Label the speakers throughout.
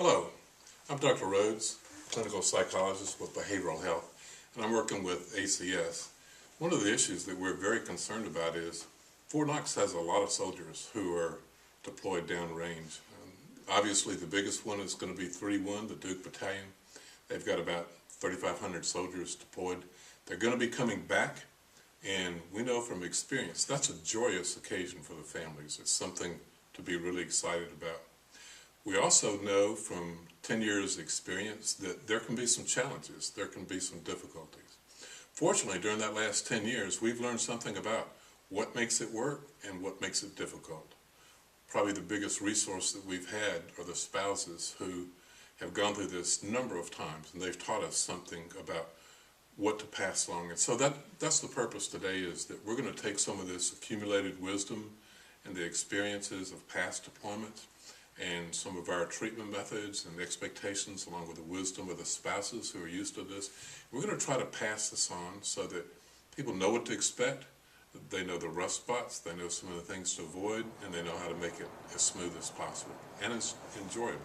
Speaker 1: Hello, I'm Dr. Rhodes, clinical psychologist with behavioral health, and I'm working with ACS. One of the issues that we're very concerned about is Fort Knox has a lot of soldiers who are deployed downrange. Obviously, the biggest one is going to be 3-1, the Duke Battalion. They've got about 3,500 soldiers deployed. They're going to be coming back, and we know from experience that's a joyous occasion for the families. It's something to be really excited about. We also know from 10 years experience that there can be some challenges, there can be some difficulties. Fortunately, during that last 10 years, we've learned something about what makes it work and what makes it difficult. Probably the biggest resource that we've had are the spouses who have gone through this number of times, and they've taught us something about what to pass along. And so that's the purpose today, is that we're going to take some of this accumulated wisdom and the experiences of past deployments and some of our treatment methods and expectations, along with the wisdom of the spouses who are used to this. We're going to try to pass this on so that people know what to expect, they know the rough spots, they know some of the things to avoid, and they know how to make it as smooth as possible and as enjoyable.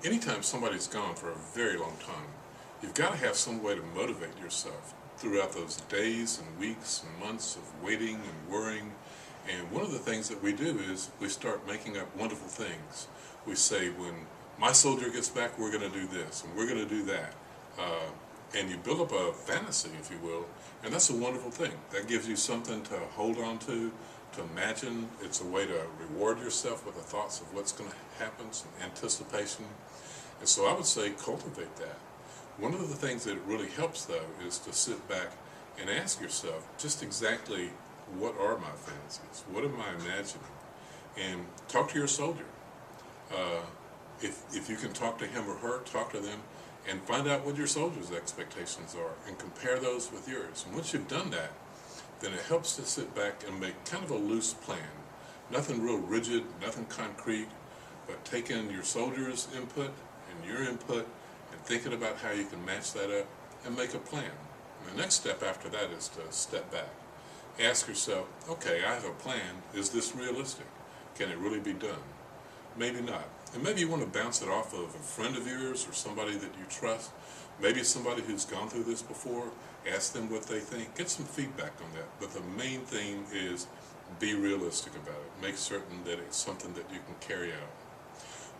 Speaker 1: Anytime somebody's gone for a very long time, you've got to have some way to motivate yourself throughout those days and weeks and months of waiting and worrying. And one of the things that we do is we start making up wonderful things. We say, when my soldier gets back, we're going to do this, and we're going to do that. And you build up a fantasy, if you will, and that's a wonderful thing. That gives you something to hold on to imagine. It's a way to reward yourself with the thoughts of what's going to happen, some anticipation. And so I would say cultivate that. One of the things that really helps, though, is to sit back and ask yourself just exactly, what are my fantasies? What am I imagining? And talk to your soldier. If you can talk to him or her, talk to them and find out what your soldier's expectations are and compare those with yours. And once you've done that, then it helps to sit back and make kind of a loose plan. Nothing real rigid, nothing concrete, but taking your soldier's input and your input and thinking about how you can match that up and make a plan. And the next step after that is to step back. Ask yourself, okay, I have a plan. Is this realistic? Can it really be done? Maybe not. And maybe you want to bounce it off of a friend of yours or somebody that you trust. Maybe somebody who's gone through this before. Ask them what they think. Get some feedback on that. But the main thing is be realistic about it. Make certain that it's something that you can carry out.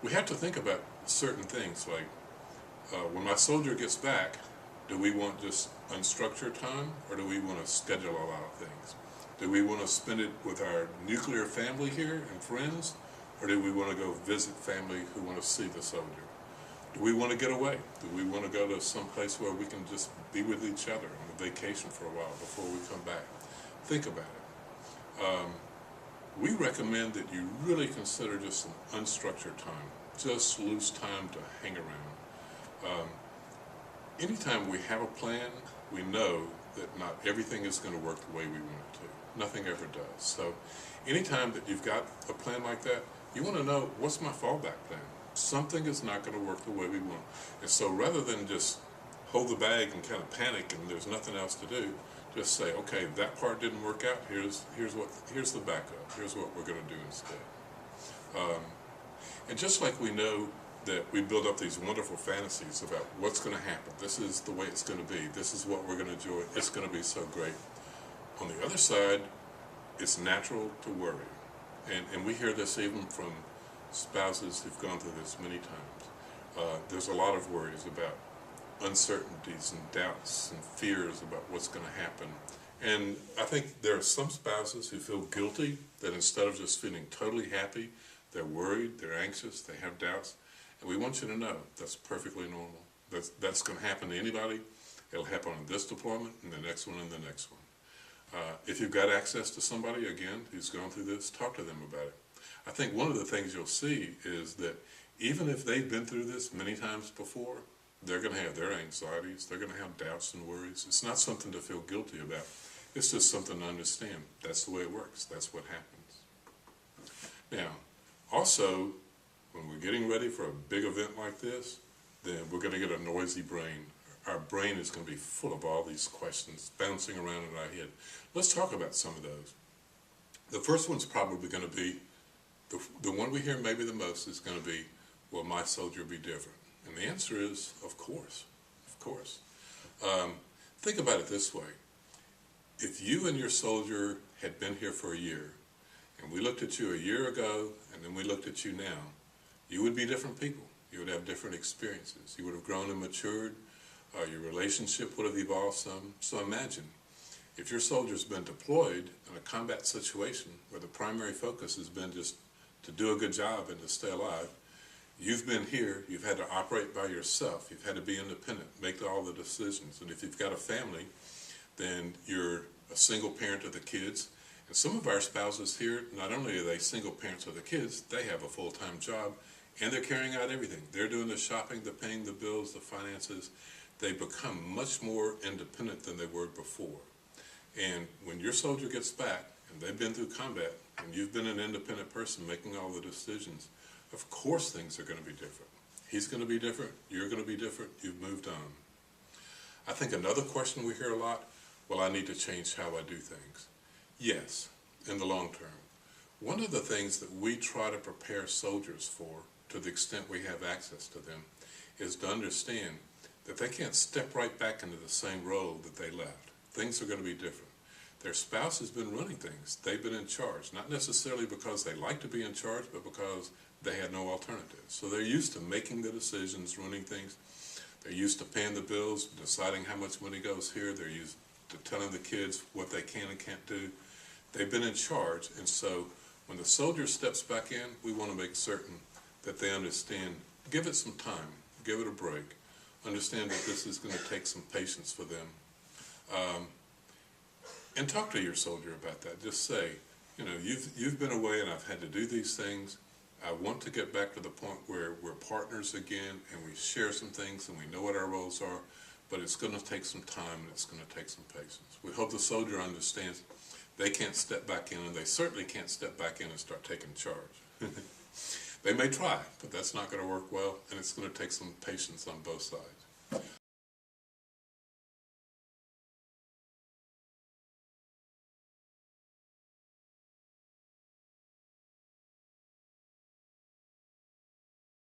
Speaker 1: We have to think about certain things, like when my soldier gets back, do we want just unstructured time, or do we want to schedule a lot of things? Do we want to spend it with our nuclear family here and friends, or do we want to go visit family who want to see the soldier? Do we want to get away? Do we want to go to some place where we can just be with each other on a vacation for a while before we come back? Think about it. We recommend that you really consider just some unstructured time, just loose time to hang around. Anytime we have a plan, we know that not everything is going to work the way we want it to. Nothing ever does. So anytime that you've got a plan like that, you want to know, what's my fallback plan? Something is not going to work the way we want. And so rather than just hold the bag and kind of panic and there's nothing else to do, just say, okay, that part didn't work out, here's the backup, here's what we're going to do instead. And just like we know that we build up these wonderful fantasies about what's going to happen, this is the way it's going to be, this is what we're going to enjoy, it's going to be so great. On the other side, it's natural to worry. And we hear this even from spouses who've gone through this many times. There's a lot of worries about uncertainties and doubts and fears about what's going to happen. And I think there are some spouses who feel guilty that instead of just feeling totally happy, they're worried, they're anxious, they have doubts. And we want you to know that's perfectly normal. That's going to happen to anybody. It'll happen on this deployment and the next one and the next one. If you've got access to somebody, again, who's gone through this, talk to them about it. I think one of the things you'll see is that even if they've been through this many times before, they're going to have their anxieties, they're going to have doubts and worries. It's not something to feel guilty about. It's just something to understand. That's the way it works. That's what happens. Now, also, when we're getting ready for a big event like this, then we're going to get a noisy brain. Our brain is going to be full of all these questions bouncing around in our head. Let's talk about some of those. The first one's probably going to be, The one we hear maybe the most is going to be, will my soldier be different? And the answer is, of course, of course. Think about it this way. If you and your soldier had been here for a year, and we looked at you a year ago, and then we looked at you now, you would be different people. You would have different experiences. You would have grown and matured. Your relationship would have evolved some. So imagine, if your soldier's been deployed in a combat situation where the primary focus has been just to do a good job and to stay alive, you've been here, you've had to operate by yourself, you've had to be independent, make all the decisions. And if you've got a family, then you're a single parent of the kids. And some of our spouses here, not only are they single parents of the kids, they have a full-time job, and they're carrying out everything. They're doing the shopping, the paying the bills, the finances. They become much more independent than they were before. And when your soldier gets back, and they've been through combat, and you've been an independent person making all the decisions, of course things are going to be different. He's going to be different, you're going to be different, you've moved on. I think another question we hear a lot, well, I need to change how I do things. Yes, in the long term. One of the things that we try to prepare soldiers for, to the extent we have access to them, is to understand that they can't step right back into the same role that they left. Things are going to be different. Their spouse has been running things. They've been in charge, not necessarily because they like to be in charge, but because they had no alternative. So they're used to making the decisions, running things. They're used to paying the bills, deciding how much money goes here. They're used to telling the kids what they can and can't do. They've been in charge, and so when the soldier steps back in, we want to make certain that they understand, give it some time, give it a break, understand that this is going to take some patience for them. And talk to your soldier about that. Just say, you know, you've been away and I've had to do these things. I want to get back to the point where we're partners again and we share some things and we know what our roles are, but it's going to take some time and it's going to take some patience. We hope the soldier understands they can't step back in, and they certainly can't step back in and start taking charge. They may try, but that's not going to work well, and it's going to take some patience on both sides.